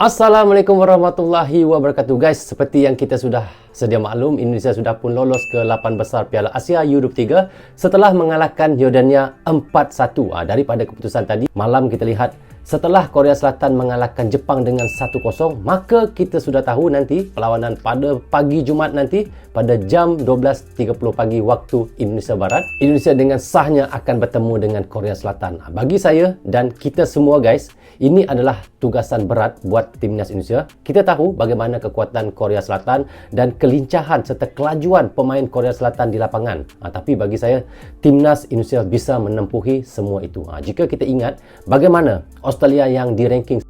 Assalamualaikum warahmatullahi wabarakatuh guys. Seperti yang kita sudah sedia maklum, Indonesia sudah pun lolos ke 8 besar Piala Asia U23 setelah mengalahkan Yordania 4-1. Daripada keputusan tadi, malam kita lihat setelah Korea Selatan mengalahkan Jepang dengan 1-0, maka kita sudah tahu nanti perlawanan pada pagi Jumaat nanti pada jam 12.30 pagi waktu Indonesia Barat. Indonesia dengan sahnya akan bertemu dengan Korea Selatan. Bagi saya dan kita semua guys, ini adalah tugasan berat buat timnas Indonesia. Kita tahu bagaimana kekuatan Korea Selatan dan kelincahan serta kelajuan pemain Korea Selatan di lapangan. Tapi bagi saya, timnas Indonesia bisa menempuhi semua itu. Jika kita ingat bagaimana Australia yang di ranking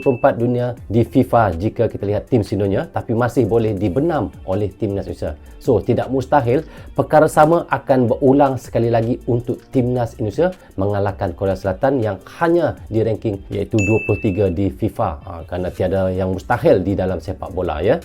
24 dunia di FIFA jika kita lihat tim seniornya, tapi masih boleh dibenam oleh timnas Indonesia. So, tidak mustahil perkara sama akan berulang sekali lagi untuk timnas Indonesia mengalahkan Korea Selatan yang hanya di ranking iaitu 23 di FIFA. Kerana tiada yang mustahil di dalam sepak bola ya.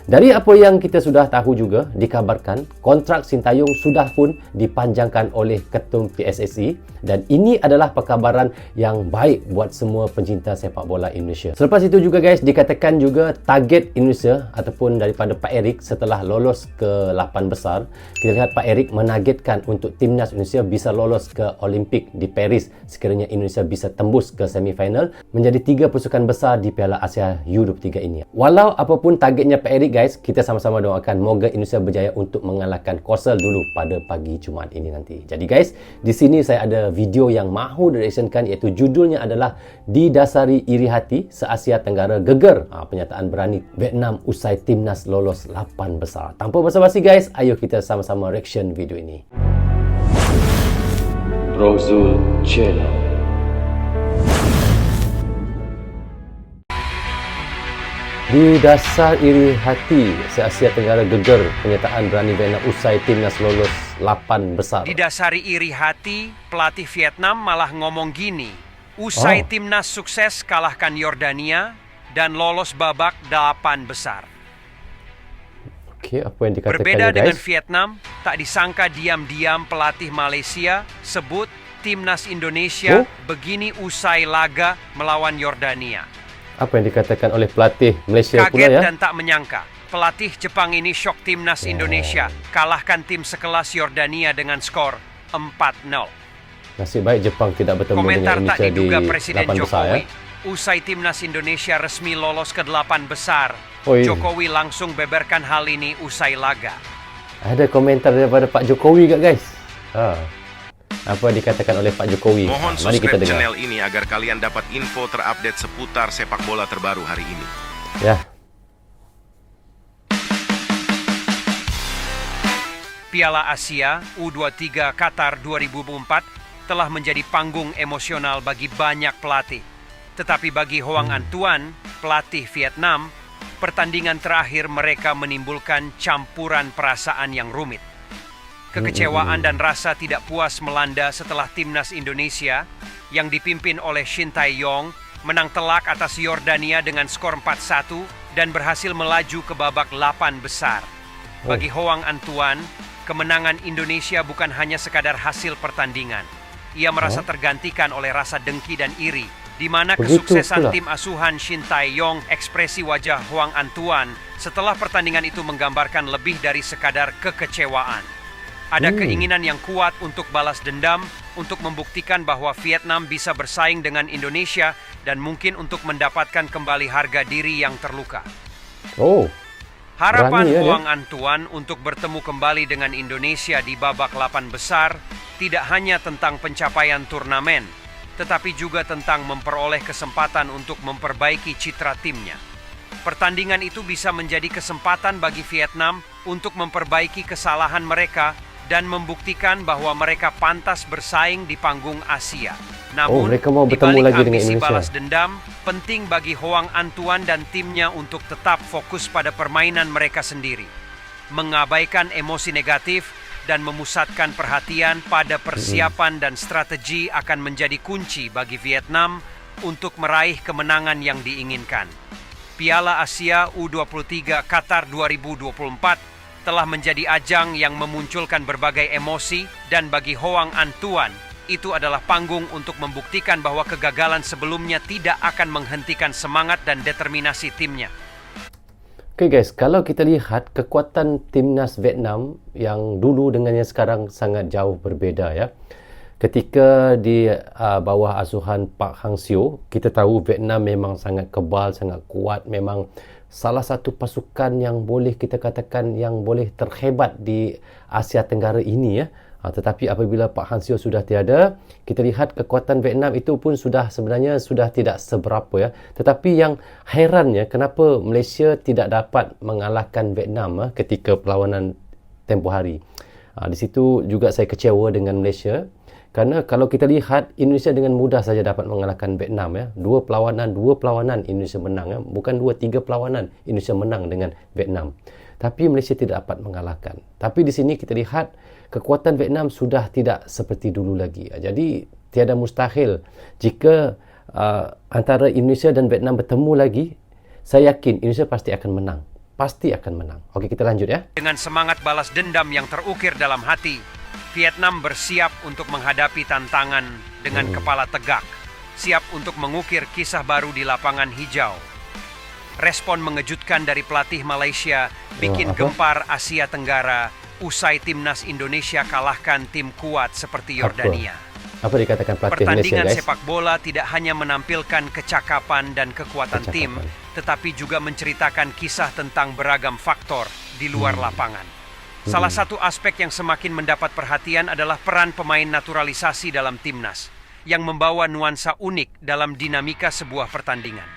Dari apa yang kita sudah tahu juga, dikabarkan kontrak Sintayong sudah pun dipanjangkan oleh Ketum PSSI dan ini adalah perkabaran yang baik buat semua pencinta sepak bola Indonesia. Selepas itu juga guys, dikatakan juga target Indonesia ataupun daripada Pak Erik setelah lolos ke 8 besar, kita lihat Pak Erik menargetkan untuk timnas Indonesia bisa lolos ke Olimpik di Paris sekiranya Indonesia bisa tembus ke semifinal menjadi 3 pasukan besar di Piala Asia U23 ini. Walau apapun targetnya Pak Erik guys, kita sama-sama doakan moga Indonesia berjaya untuk mengalahkan Korsel dulu pada pagi Jumaat ini nanti. Jadi guys, di sini saya ada video yang mahu direksionkan iaitu judulnya adalah Didasari Iri Hati, se-Asia Tenggara geger. Penyataan berani Vietnam usai timnas lolos 8 besar. Tanpa basa-basi guys, ayo kita sama-sama reaction video ini. Rozul Channel. Didasar iri hati, se-Asia Tenggara geger, pernyataan berani Vietnam usai timnas lolos 8 besar. Didasari iri hati, pelatih Vietnam malah ngomong gini. Usai timnas sukses kalahkan Yordania dan lolos babak 8 besar. Oke, apa yang dikatakan Berbeda guys? dengan Vietnam, tak disangka diam-diam pelatih Malaysia sebut timnas Indonesia begini usai laga melawan Yordania. Apa yang dikatakan oleh pelatih Malaysia pula ya? Kaget dan tak menyangka, pelatih Jepang ini syok timnas Indonesia kalahkan tim sekelas Yordania dengan skor 4-0. Nasib baik Jepang tidak bertemu Komentar dengan tak Indonesia di diduga Presiden 8 besar Jokowi. ya. Usai timnas Indonesia resmi lolos ke 8 besar, Oi. Jokowi langsung beberkan hal ini usai laga. Ada komentar daripada Pak Jokowi kat guys. Apa dikatakan oleh Pak Jokowi? Mohon Mari kita subscribe dengar. channel ini agar kalian dapat info terupdate seputar sepak bola terbaru hari ini. Ya. Piala Asia U23 Qatar 2004 telah menjadi panggung emosional bagi banyak pelatih. Tetapi bagi Hoang Anh Tuan, pelatih Vietnam, pertandingan terakhir mereka menimbulkan campuran perasaan yang rumit. Kekecewaan dan rasa tidak puas melanda setelah timnas Indonesia yang dipimpin oleh Shin Tae-yong menang telak atas Yordania dengan skor 4-1 dan berhasil melaju ke babak 8 besar. Bagi Hoang Anh Tuan, kemenangan Indonesia bukan hanya sekadar hasil pertandingan. Ia merasa tergantikan oleh rasa dengki dan iri, di mana kesuksesan tim asuhan Shin Tae-yong, ekspresi wajah Hoang Anh Tuan setelah pertandingan itu menggambarkan lebih dari sekadar kekecewaan. Ada keinginan yang kuat untuk balas dendam, untuk membuktikan bahwa Vietnam bisa bersaing dengan Indonesia dan mungkin untuk mendapatkan kembali harga diri yang terluka. Harapan Berani, ya, Hoang Anh Tuan untuk bertemu kembali dengan Indonesia di babak 8 besar tidak hanya tentang pencapaian turnamen, tetapi juga tentang memperoleh kesempatan untuk memperbaiki citra timnya. Pertandingan itu bisa menjadi kesempatan bagi Vietnam untuk memperbaiki kesalahan mereka dan membuktikan bahwa mereka pantas bersaing di panggung Asia. Namun, mereka mau di bertemu balik lagi dengan ambisi Indonesia. balas dendam, penting bagi Hoang Anh Tuan dan timnya untuk tetap fokus pada permainan mereka sendiri, mengabaikan emosi negatif dan memusatkan perhatian pada persiapan dan strategi akan menjadi kunci bagi Vietnam untuk meraih kemenangan yang diinginkan. Piala Asia U23 Qatar 2024 telah menjadi ajang yang memunculkan berbagai emosi dan bagi Hoang Anh Tuan, itu adalah panggung untuk membuktikan bahwa kegagalan sebelumnya tidak akan menghentikan semangat dan determinasi timnya. Okay guys, kalau kita lihat kekuatan timnas Vietnam yang dulu dengan yang sekarang sangat jauh berbeza ya. Ketika di bawah asuhan Pak Hang Seo, kita tahu Vietnam memang sangat kebal, sangat kuat, memang salah satu pasukan yang boleh kita katakan yang boleh terhebat di Asia Tenggara ini ya. Tetapi apabila Pak Hang Seo sudah tiada, kita lihat kekuatan Vietnam itu pun sebenarnya sudah tidak seberapa ya. Tetapi yang herannya kenapa Malaysia tidak dapat mengalahkan Vietnam ketika perlawanan tempoh hari. Di situ juga saya kecewa dengan Malaysia. Kerana kalau kita lihat Indonesia dengan mudah saja dapat mengalahkan Vietnam ya. Dua perlawanan Indonesia menang ya. Bukan 2-3 perlawanan Indonesia menang dengan Vietnam. Tapi Malaysia tidak dapat mengalahkan. Tapi di sini kita lihat kekuatan Vietnam sudah tidak seperti dulu lagi. Jadi tiada mustahil jika antara Indonesia dan Vietnam bertemu lagi, saya yakin Indonesia pasti akan menang. Pasti akan menang. Okey, kita lanjut ya. Dengan semangat balas dendam yang terukir dalam hati, Vietnam bersiap untuk menghadapi tantangan dengan kepala tegak, siap untuk mengukir kisah baru di lapangan hijau. Respon mengejutkan dari pelatih Malaysia bikin gempar Asia Tenggara usai timnas Indonesia kalahkan tim kuat seperti Yordania. Apa dikatakan pelatih Pertandingan Malaysia, guys? sepak bola tidak hanya menampilkan kecakapan dan kekuatan tim, tetapi juga menceritakan kisah tentang beragam faktor di luar lapangan. Salah satu aspek yang semakin mendapat perhatian adalah peran pemain naturalisasi dalam timnas, yang membawa nuansa unik dalam dinamika sebuah pertandingan.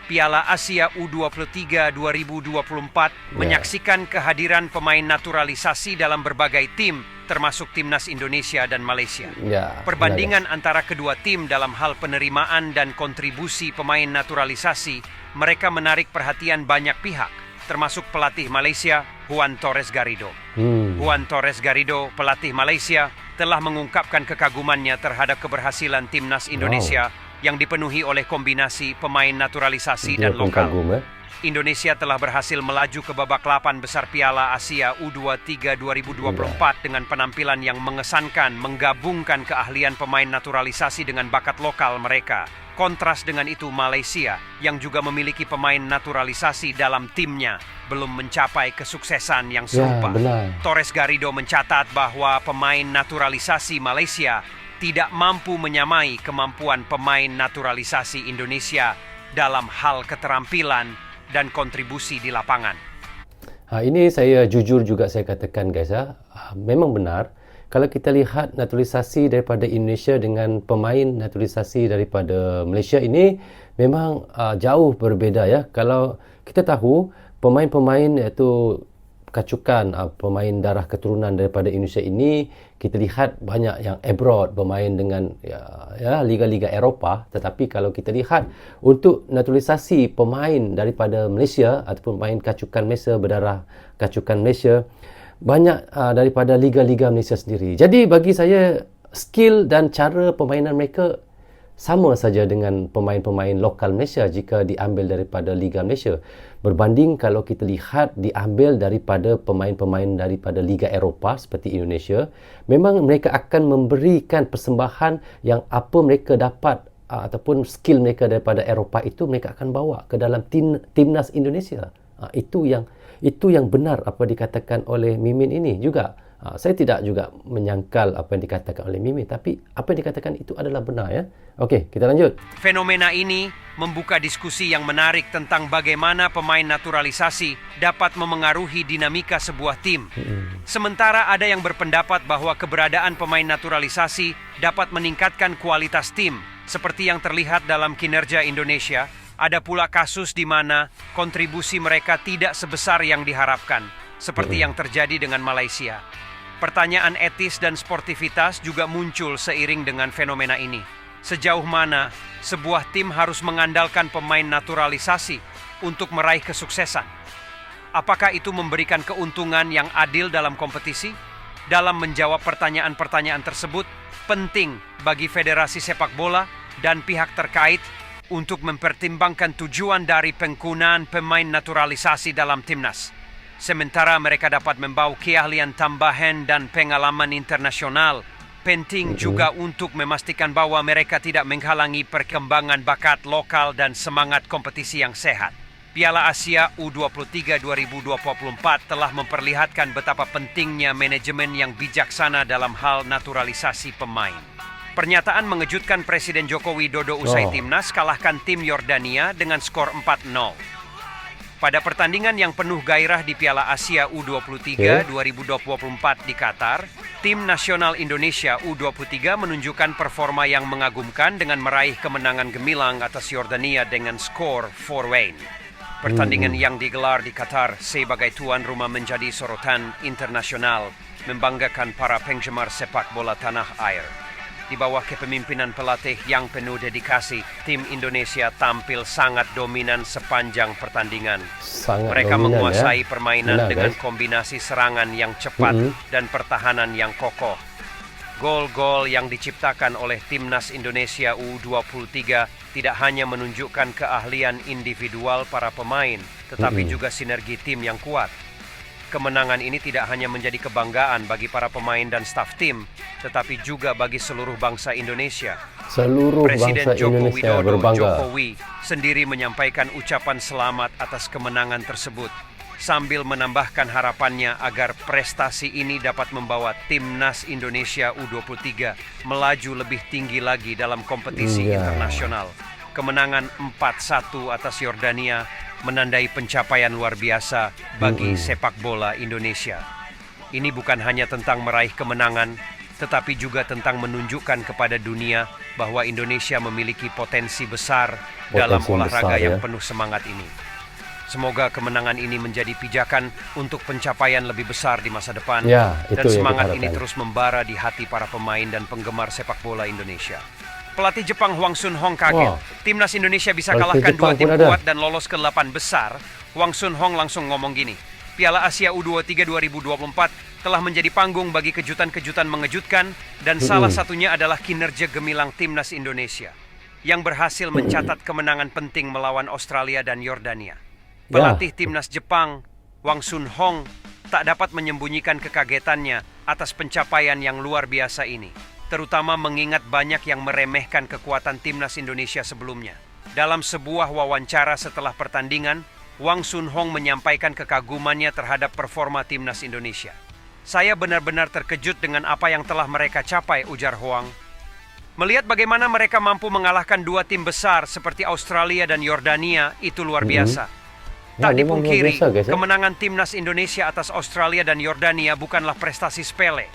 Piala Asia U23 2024 menyaksikan kehadiran pemain naturalisasi dalam berbagai tim, termasuk timnas Indonesia dan Malaysia. Perbandingan antara kedua tim dalam hal penerimaan dan kontribusi pemain naturalisasi, mereka menarik perhatian banyak pihak, termasuk pelatih Malaysia, Juan Torres Garrido. Juan Torres Garrido, pelatih Malaysia, telah mengungkapkan kekagumannya terhadap keberhasilan timnas Indonesia yang dipenuhi oleh kombinasi pemain naturalisasi dan lokal. Indonesia telah berhasil melaju ke babak 8 besar Piala Asia U23 2024 dengan penampilan yang mengesankan, menggabungkan keahlian pemain naturalisasi dengan bakat lokal mereka. Kontras dengan itu, Malaysia yang juga memiliki pemain naturalisasi dalam timnya belum mencapai kesuksesan yang serupa. Torres Garrido mencatat bahwa pemain naturalisasi Malaysia tidak mampu menyamai kemampuan pemain naturalisasi Indonesia dalam hal keterampilan dan kontribusi di lapangan. Ini saya jujur juga saya katakan guys ya, memang benar. Kalau kita lihat naturalisasi daripada Indonesia dengan pemain naturalisasi daripada Malaysia ini memang jauh berbeza ya. Kalau kita tahu pemain-pemain iaitu kacukan pemain darah keturunan daripada Indonesia ini, kita lihat banyak yang abroad bermain dengan liga-liga Eropah. Tetapi kalau kita lihat untuk naturalisasi pemain daripada Malaysia ataupun pemain kacukan Malaysia, berdarah kacukan Malaysia, banyak daripada liga-liga Malaysia sendiri. Jadi bagi saya skill dan cara permainan mereka sama saja dengan pemain-pemain lokal Malaysia jika diambil daripada Liga Malaysia. Berbanding kalau kita lihat diambil daripada pemain-pemain daripada Liga Eropah seperti Indonesia, memang mereka akan memberikan persembahan yang apa mereka dapat ataupun skill mereka daripada Eropah itu mereka akan bawa ke dalam timnas Indonesia. Itu yang benar apa dikatakan oleh Mimin ini juga. Saya tidak juga menyangkal apa yang dikatakan oleh Mimin, tapi apa yang dikatakan itu adalah benar ya. Okey, kita lanjut. Fenomena ini membuka diskusi yang menarik tentang bagaimana pemain naturalisasi dapat memengaruhi dinamika sebuah tim. Sementara ada yang berpendapat bahwa keberadaan pemain naturalisasi dapat meningkatkan kualitas tim, seperti yang terlihat dalam kinerja Indonesia. Ada pula kasus di mana kontribusi mereka tidak sebesar yang diharapkan, seperti yang terjadi dengan Malaysia. Pertanyaan etis dan sportivitas juga muncul seiring dengan fenomena ini. Sejauh mana sebuah tim harus mengandalkan pemain naturalisasi untuk meraih kesuksesan? Apakah itu memberikan keuntungan yang adil dalam kompetisi? Dalam menjawab pertanyaan-pertanyaan tersebut, penting bagi Federasi Sepak Bola dan pihak terkait untuk mempertimbangkan tujuan dari penggunaan pemain naturalisasi dalam timnas. Sementara mereka dapat membawa keahlian tambahan dan pengalaman internasional penting juga untuk memastikan bahwa mereka tidak menghalangi perkembangan bakat lokal dan semangat kompetisi yang sehat. Piala Asia U23 2024 telah memperlihatkan betapa pentingnya manajemen yang bijaksana dalam hal naturalisasi pemain. Pernyataan mengejutkan Presiden Joko Widodo usai timnas kalahkan tim Yordania dengan skor 4-0. Pada pertandingan yang penuh gairah di Piala Asia U23 2024 di Qatar, tim nasional Indonesia U23 menunjukkan performa yang mengagumkan dengan meraih kemenangan gemilang atas Yordania dengan skor 4-1. Pertandingan yang digelar di Qatar sebagai tuan rumah menjadi sorotan internasional, membanggakan para penggemar sepak bola tanah air. Di bawah kepemimpinan pelatih yang penuh dedikasi, tim Indonesia tampil sangat dominan sepanjang pertandingan. Mereka menguasai permainan dengan kombinasi serangan yang cepat dan pertahanan yang kokoh. Gol-gol yang diciptakan oleh timnas Indonesia U23 tidak hanya menunjukkan keahlian individual para pemain, tetapi juga sinergi tim yang kuat. Kemenangan ini tidak hanya menjadi kebanggaan bagi para pemain dan staf tim, tetapi juga bagi seluruh bangsa Indonesia. Presiden Joko Widodo Jokowi sendiri menyampaikan ucapan selamat atas kemenangan tersebut, sambil menambahkan harapannya agar prestasi ini dapat membawa timnas Indonesia U23 melaju lebih tinggi lagi dalam kompetisi internasional. Kemenangan 4-1 atas Yordania menandai pencapaian luar biasa bagi sepak bola Indonesia. Ini bukan hanya tentang meraih kemenangan, tetapi juga tentang menunjukkan kepada dunia bahwa Indonesia memiliki potensi besar dalam olahraga yang penuh semangat ini. Semoga kemenangan ini menjadi pijakan untuk pencapaian lebih besar di masa depan, dan semangat ini terus membara di hati para pemain dan penggemar sepak bola Indonesia. Pelatih Jepang Hwang Sun-hong kaget. Timnas Indonesia bisa kalahkan dua tim kuat dan lolos ke 8 besar. Hwang Sun-hong langsung ngomong gini, Piala Asia U23 2024 telah menjadi panggung bagi kejutan-kejutan mengejutkan, dan salah satunya adalah kinerja gemilang timnas Indonesia yang berhasil mencatat kemenangan penting melawan Australia dan Yordania. Pelatih timnas Jepang, Hwang Sun-hong, tak dapat menyembunyikan kekagetannya atas pencapaian yang luar biasa ini, terutama mengingat banyak yang meremehkan kekuatan timnas Indonesia sebelumnya. Dalam sebuah wawancara setelah pertandingan, Hwang Sun-hong menyampaikan kekagumannya terhadap performa timnas Indonesia. Saya benar-benar terkejut dengan apa yang telah mereka capai, ujar Hwang. Melihat bagaimana mereka mampu mengalahkan dua tim besar seperti Australia dan Yordania, itu luar biasa. Tak dipungkiri, kemenangan timnas Indonesia atas Australia dan Yordania bukanlah prestasi sepele.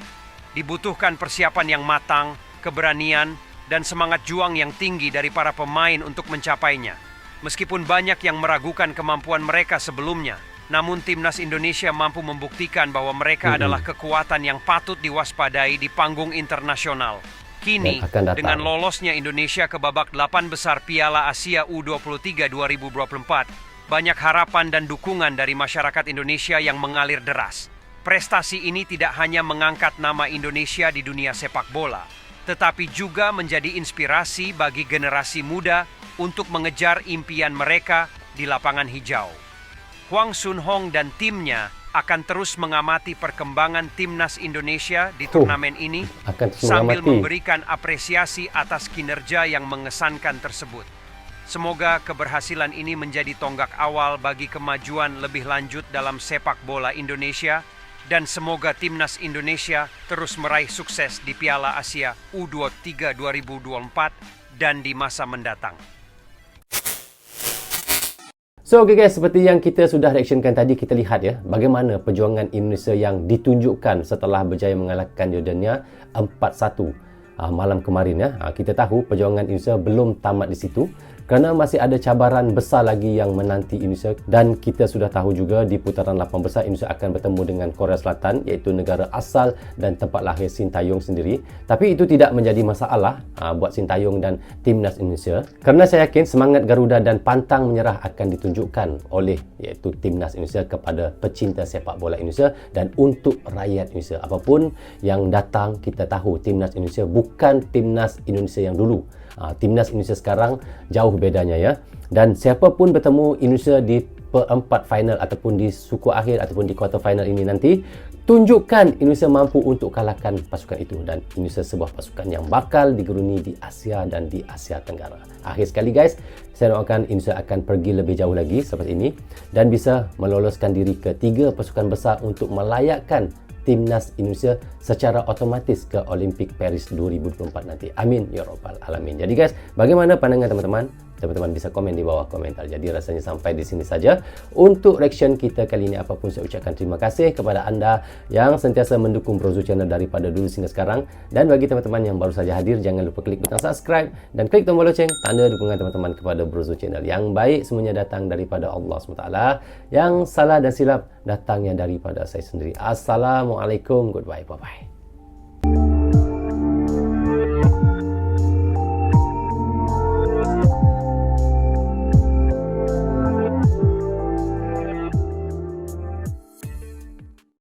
Dibutuhkan persiapan yang matang, keberanian, dan semangat juang yang tinggi dari para pemain untuk mencapainya. Meskipun banyak yang meragukan kemampuan mereka sebelumnya, namun timnas Indonesia mampu membuktikan bahwa mereka adalah kekuatan yang patut diwaspadai di panggung internasional. Kini, dengan lolosnya Indonesia ke babak 8 besar Piala Asia U23 2024, banyak harapan dan dukungan dari masyarakat Indonesia yang mengalir deras. Prestasi ini tidak hanya mengangkat nama Indonesia di dunia sepak bola, tetapi juga menjadi inspirasi bagi generasi muda untuk mengejar impian mereka di lapangan hijau. Hwang Sun-hong dan timnya akan terus mengamati perkembangan timnas Indonesia di turnamen ini sambil memberikan apresiasi atas kinerja yang mengesankan tersebut. Semoga keberhasilan ini menjadi tonggak awal bagi kemajuan lebih lanjut dalam sepak bola Indonesia, dan semoga timnas Indonesia terus meraih sukses di Piala Asia U23 2024 dan di masa mendatang. So, okay guys, seperti yang kita sudah reactionkan tadi, kita lihat ya bagaimana perjuangan Indonesia yang ditunjukkan setelah berjaya mengalahkan Yordania 4-1 malam kemarin ya. Kita tahu perjuangan Indonesia belum tamat di situ, kerana masih ada cabaran besar lagi yang menanti Indonesia, dan kita sudah tahu juga di putaran 8 besar Indonesia akan bertemu dengan Korea Selatan, iaitu negara asal dan tempat lahir Sintayong sendiri. Tapi itu tidak menjadi masalah buat Sintayong dan timnas Indonesia, kerana saya yakin semangat Garuda dan pantang menyerah akan ditunjukkan oleh iaitu timnas Indonesia kepada pecinta sepak bola Indonesia dan untuk rakyat Indonesia. Apapun yang datang, kita tahu timnas Indonesia bukan timnas Indonesia yang dulu. Timnas Indonesia sekarang jauh bedanya ya, dan siapapun bertemu Indonesia di perempat final ataupun di suku akhir ataupun di quarter final ini nanti, tunjukkan Indonesia mampu untuk kalahkan pasukan itu, dan Indonesia sebuah pasukan yang bakal digeruni di Asia dan di Asia Tenggara. Akhir sekali guys, saya doakan Indonesia akan pergi lebih jauh lagi seperti ini dan bisa meloloskan diri ke 3 pasukan besar untuk melayakkan timnas Indonesia secara otomatis ke Olimpik Paris 2024 nanti. Amin ya rabbal alamin. Jadi guys, bagaimana pandangan teman-teman? Teman-teman bisa komen di bawah komentar. Jadi rasanya sampai di sini saja untuk reaction kita kali ini. Apapun saya ucapkan terima kasih kepada anda yang sentiasa mendukung Brozo Channel daripada dulu hingga sekarang. Dan bagi teman-teman yang baru saja hadir, jangan lupa klik butang subscribe dan klik tombol loceng, tanda dukungan teman-teman kepada Brozo Channel. Yang baik semuanya datang daripada Allah SWT. Yang salah dan silap datangnya daripada saya sendiri. Assalamualaikum, goodbye, bye-bye.